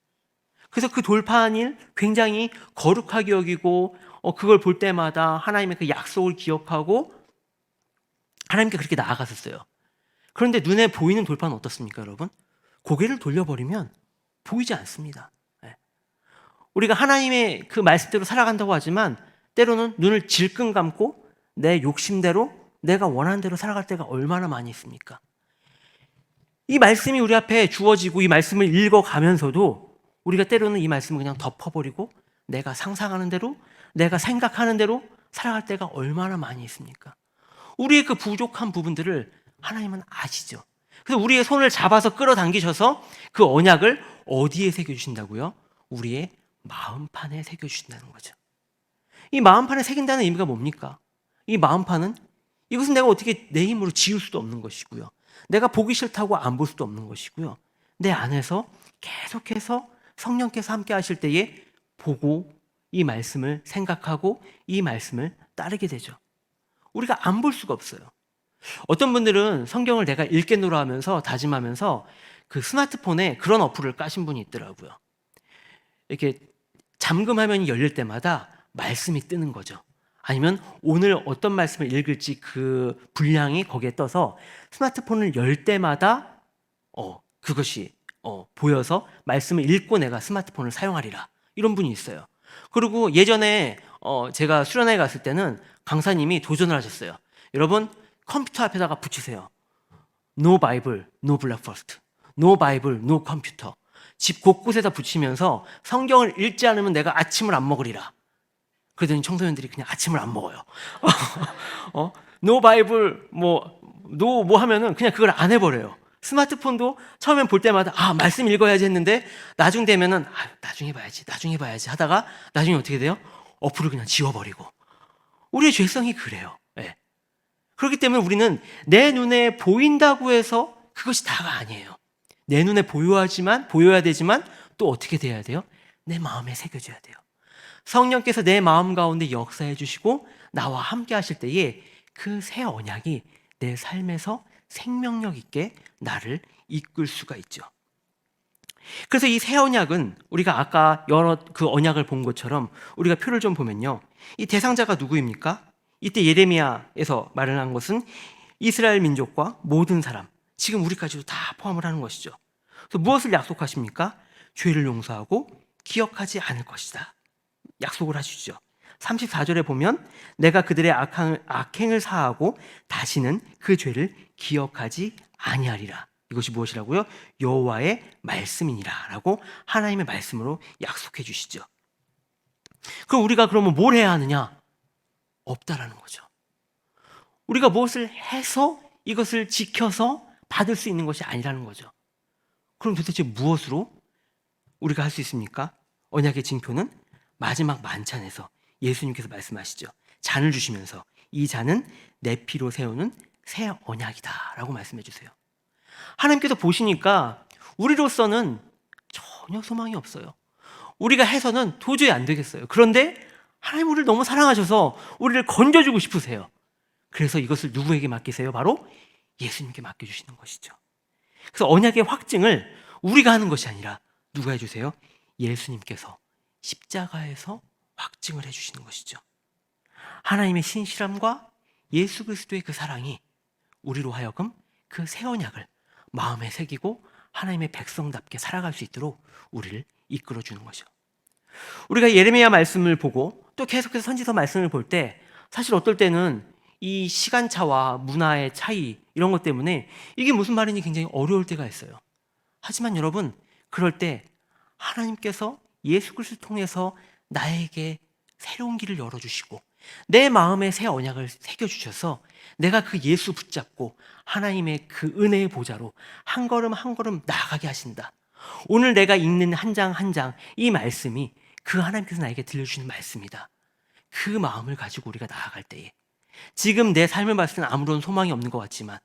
그래서 그 돌판을 굉장히 거룩하게 여기고 그걸 볼 때마다 하나님의 그 약속을 기억하고 하나님께 그렇게 나아갔었어요. 그런데 눈에 보이는 돌판은 어떻습니까, 여러분? 고개를 돌려버리면 보이지 않습니다. 우리가 하나님의 그 말씀대로 살아간다고 하지만 때로는 눈을 질끈 감고 내 욕심대로 내가 원하는 대로 살아갈 때가 얼마나 많이 있습니까? 이 말씀이 우리 앞에 주어지고 이 말씀을 읽어가면서도 우리가 때로는 이 말씀을 그냥 덮어버리고 내가 상상하는 대로, 내가 생각하는 대로 살아갈 때가 얼마나 많이 있습니까? 우리의 그 부족한 부분들을 하나님은 아시죠. 그래서 우리의 손을 잡아서 끌어당기셔서 그 언약을 어디에 새겨주신다고요? 우리의 마음판에 새겨주신다는 거죠. 이 마음판에 새긴다는 의미가 뭡니까? 이 마음판은 이것은 내가 어떻게 내 힘으로 지울 수도 없는 것이고요. 내가 보기 싫다고 안 볼 수도 없는 것이고요. 내 안에서 계속해서 성령께서 함께 하실 때에 보고 이 말씀을 생각하고 이 말씀을 따르게 되죠. 우리가 안 볼 수가 없어요. 어떤 분들은 성경을 내가 읽겠노라 하면서 다짐하면서 그 스마트폰에 그런 어플을 까신 분이 있더라고요. 이렇게 잠금 화면이 열릴 때마다 말씀이 뜨는 거죠. 아니면 오늘 어떤 말씀을 읽을지 그 분량이 거기에 떠서 스마트폰을 열 때마다 그것이 보여서 말씀을 읽고 내가 스마트폰을 사용하리라. 이런 분이 있어요. 그리고 예전에 제가 수련회에 갔을 때는 강사님이 도전을 하셨어요. 여러분 컴퓨터 앞에다가 붙이세요. No Bible, no breakfast. No Bible, no computer. 집 곳곳에다 붙이면서 성경을 읽지 않으면 내가 아침을 안 먹으리라. 그러더니 청소년들이 그냥 아침을 안 먹어요. No Bible, no 하면은 그냥 그걸 안 해버려요. 스마트폰도 처음엔 볼 때마다 말씀 읽어야지 했는데 나중 되면은 나중에 봐야지 하다가 나중에 어떻게 돼요? 어플을 그냥 지워버리고. 우리의 죄성이 그래요. 네. 그렇기 때문에 우리는 내 눈에 보인다고 해서 그것이 다가 아니에요. 내 눈에 보여야 되지만 또 어떻게 돼야 돼요? 내 마음에 새겨져야 돼요. 성령께서 내 마음 가운데 역사해 주시고 나와 함께 하실 때에 그 새 언약이 내 삶에서 생명력 있게 나를 이끌 수가 있죠. 그래서 이 새 언약은 우리가 아까 여러 그 언약을 본 것처럼 우리가 표를 좀 보면요. 이 대상자가 누구입니까? 이때 예레미야에서 말을 한 것은 이스라엘 민족과 모든 사람, 지금 우리까지도 다 포함을 하는 것이죠. 그래서 무엇을 약속하십니까? 죄를 용서하고 기억하지 않을 것이다. 약속을 하시죠. 34절에 보면 내가 그들의 악행을 사하고 다시는 그 죄를 기억하지 아니하리라. 이것이 무엇이라고요? 여호와의 말씀이니라 라고 하나님의 말씀으로 약속해 주시죠. 그럼 우리가 그러면 뭘 해야 하느냐? 없다라는 거죠. 우리가 무엇을 해서 이것을 지켜서 받을 수 있는 것이 아니라는 거죠. 그럼 도대체 무엇으로 우리가 할 수 있습니까? 언약의 징표는 마지막 만찬에서 예수님께서 말씀하시죠. 잔을 주시면서 이 잔은 내 피로 세우는 새 언약이다 라고 말씀해 주세요. 하나님께서 보시니까 우리로서는 전혀 소망이 없어요. 우리가 해서는 도저히 안 되겠어요. 그런데 하나님 우리를 너무 사랑하셔서 우리를 건져주고 싶으세요. 그래서 이것을 누구에게 맡기세요? 바로 예수님께 맡겨주시는 것이죠. 그래서 언약의 확증을 우리가 하는 것이 아니라 누가 해주세요? 예수님께서 십자가에서 확증을 해주시는 것이죠. 하나님의 신실함과 예수 그리스도의 그 사랑이 우리로 하여금 그 새 언약을 마음에 새기고 하나님의 백성답게 살아갈 수 있도록 우리를 이끌어주는 거죠. 우리가 예레미야 말씀을 보고 또 계속해서 선지서 말씀을 볼 때 사실 어떨 때는 이 시간차와 문화의 차이 이런 것 때문에 이게 무슨 말인지 굉장히 어려울 때가 있어요. 하지만 여러분 그럴 때 하나님께서 예수 그리스도를 통해서 나에게 새로운 길을 열어주시고 내 마음에 새 언약을 새겨주셔서 내가 그 예수 붙잡고 하나님의 그 은혜의 보좌로 한 걸음 한 걸음 나아가게 하신다. 오늘 내가 읽는 한 장 한 장 이 말씀이 그 하나님께서 나에게 들려주시는 말씀이다. 그 마음을 가지고 우리가 나아갈 때에 지금 내 삶을 봤을 때는 아무런 소망이 없는 것 같지만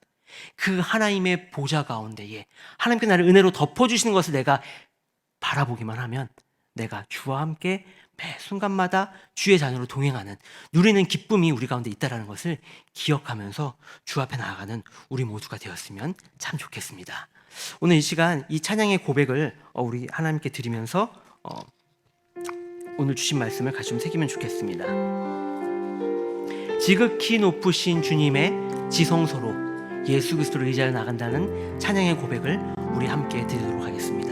그 하나님의 보좌 가운데에 하나님께서 나를 은혜로 덮어주시는 것을 내가 바라보기만 하면 내가 주와 함께 매 순간마다 주의 자녀로 동행하는 누리는 기쁨이 우리 가운데 있다는 것을 기억하면서 주 앞에 나아가는 우리 모두가 되었으면 참 좋겠습니다. 오늘 이 시간 이 찬양의 고백을 우리 하나님께 드리면서 오늘 주신 말씀을 같이 좀 새기면 좋겠습니다. 지극히 높으신 주님의 지성소로 예수 그리스도를 의지하여 나간다는 찬양의 고백을 우리 함께 드리도록 하겠습니다.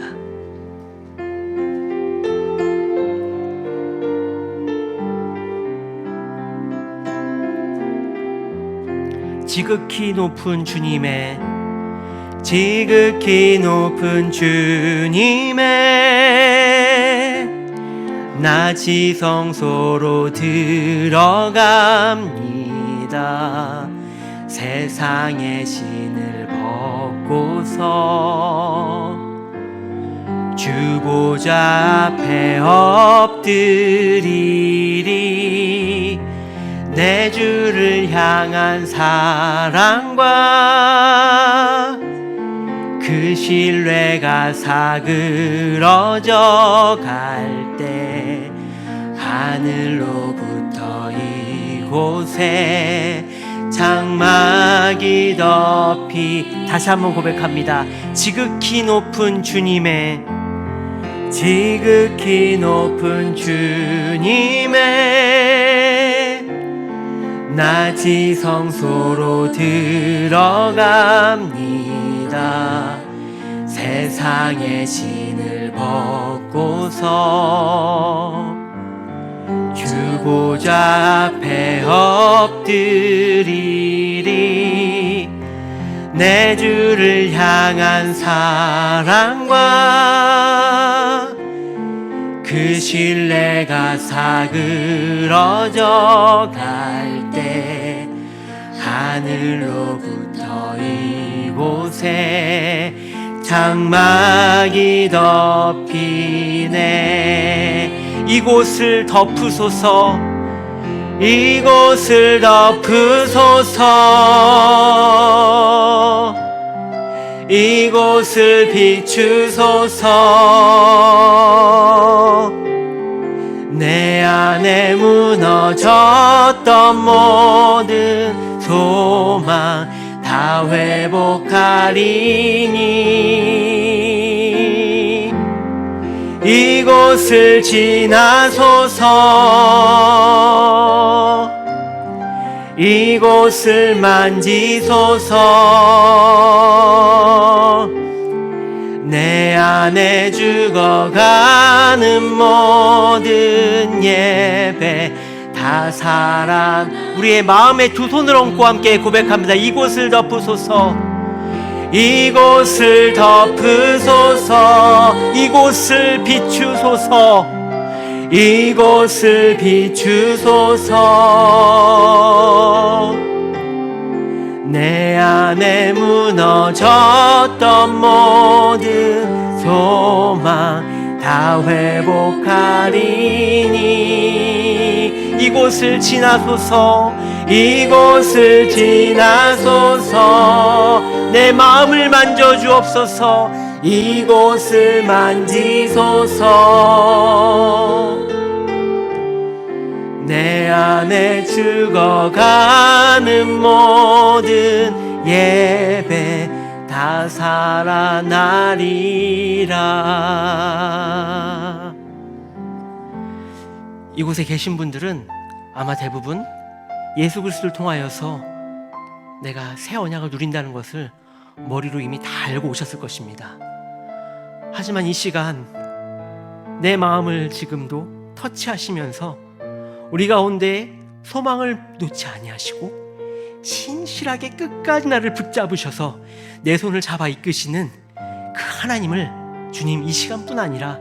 지극히 높은 주님의 지극히 높은 주님의 나 지성소로 들어갑니다. 세상의 신을 벗고서 주 보좌 앞에 엎드리리. 내 주를 향한 사랑과 그 신뢰가 사그러져 갈 때 하늘로부터 이곳에 장막이 덮이, 다시 한번 고백합니다. 지극히 높은 주님의, 지극히 높은 주님의 나 지성소로 들어갑니다. 세상의 신을 벗고서 주 보좌 앞에 엎드리리. 내 주를 향한 사랑과 그 신뢰가 사그러져 갈 때 하늘로부터 이곳에 장막이 덮이네. 이곳을 덮으소서, 이곳을 덮으소서, 이곳을 비추소서. 내 안에 무너졌던 모든 소망 다 회복하리니 이곳을 지나소서, 이곳을 만지소서. 내 안에 죽어가는 모든 예배 다 우리의 마음에 두 손을 얹고 함께 고백합니다. 이곳을 덮으소서, 이곳을 덮으소서, 이곳을 비추소서, 이곳을 비추소서. 내 안에 무너졌던 모든 소망 다 회복하리니 이곳을 지나소서, 이곳을 지나소서. 내 마음을 만져주옵소서, 이곳을 만지소서. 내 안에 죽어가는 모든 예배 다 살아나리라. 이곳에 계신 분들은 아마 대부분 예수 그리스도를 통하여서 내가 새 언약을 누린다는 것을 머리로 이미 다 알고 오셨을 것입니다. 하지만 이 시간 내 마음을 지금도 터치하시면서 우리 가운데 소망을 놓지 아니하시고 신실하게 끝까지 나를 붙잡으셔서 내 손을 잡아 이끄시는 그 하나님을 주님 이 시간뿐 아니라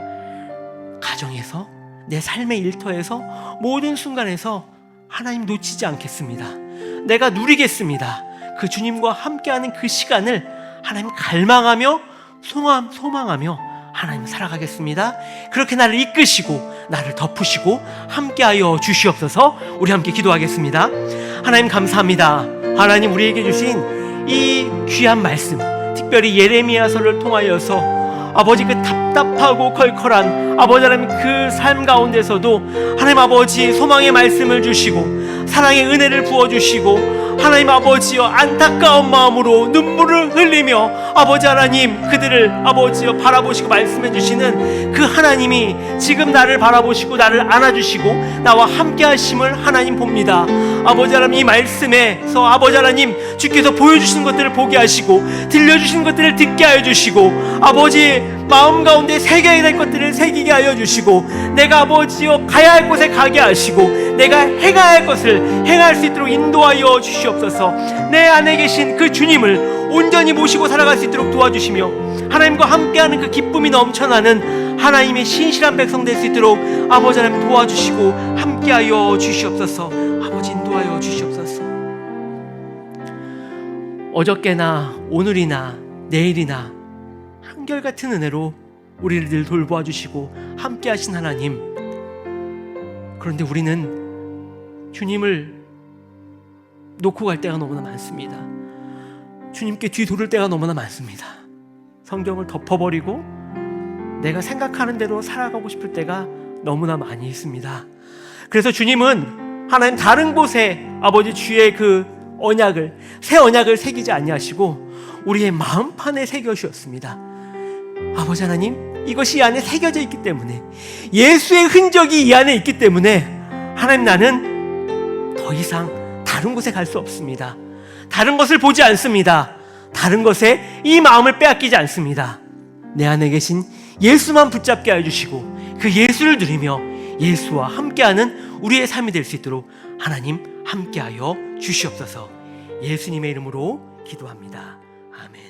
가정에서 내 삶의 일터에서 모든 순간에서 하나님 놓치지 않겠습니다. 내가 누리겠습니다. 그 주님과 함께하는 그 시간을 하나님 갈망하며 소망하며 하나님 살아가겠습니다. 그렇게 나를 이끄시고 나를 덮으시고 함께하여 주시옵소서. 우리 함께 기도하겠습니다. 하나님 감사합니다. 하나님 우리에게 주신 이 귀한 말씀, 특별히 예레미야서를 통하여서 아버지 그 답답하고 컬컬한 아버지 하나님 그 삶 가운데서도 하나님 아버지 소망의 말씀을 주시고 사랑의 은혜를 부어주시고 하나님 아버지여 안타까운 마음으로 눈물을 흘리며 아버지 하나님 그들을 아버지여 바라보시고 말씀해 주시는 그 하나님이 지금 나를 바라보시고 나를 안아주시고 나와 함께 하심을 하나님 봅니다. 아버지 하나님 이 말씀에서 아버지 하나님 주께서 보여주시는 것들을 보게 하시고 들려주시는 것들을 듣게 하여 주시고 아버지 마음 가운데 새겨야 될 것들을 새기게 하여 주시고, 내가 아버지여 가야 할 곳에 가게 하시고, 내가 행해야 할 것을 행할 수 있도록 인도하여 주시옵소서. 내 안에 계신 그 주님을 온전히 모시고 살아갈 수 있도록 도와주시며, 하나님과 함께하는 그 기쁨이 넘쳐나는 하나님의 신실한 백성 될 수 있도록 아버지 하나님 도와주시고 함께하여 주시옵소서. 아버지 인도하여 주시옵소서. 어저께나 오늘이나 내일이나 한결같은 은혜로 우리를 늘 돌보아 주시고 함께 하신 하나님, 그런데 우리는 주님을 놓고 갈 때가 너무나 많습니다. 주님께 뒤 돌을 때가 너무나 많습니다. 성경을 덮어버리고 내가 생각하는 대로 살아가고 싶을 때가 너무나 많이 있습니다. 그래서 주님은 하나님 다른 곳에 아버지 주의 그 언약을, 새 언약을 새기지 아니하시고 우리의 마음판에 새겨 주셨습니다. 아버지 하나님, 이것이 이 안에 새겨져 있기 때문에, 예수의 흔적이 이 안에 있기 때문에 하나님, 나는 더 이상 다른 곳에 갈 수 없습니다. 다른 것을 보지 않습니다. 다른 것에 이 마음을 빼앗기지 않습니다. 내 안에 계신 예수만 붙잡게 해주시고 그 예수를 누리며 예수와 함께하는 우리의 삶이 될 수 있도록 하나님 함께하여 주시옵소서. 예수님의 이름으로 기도합니다. 아멘.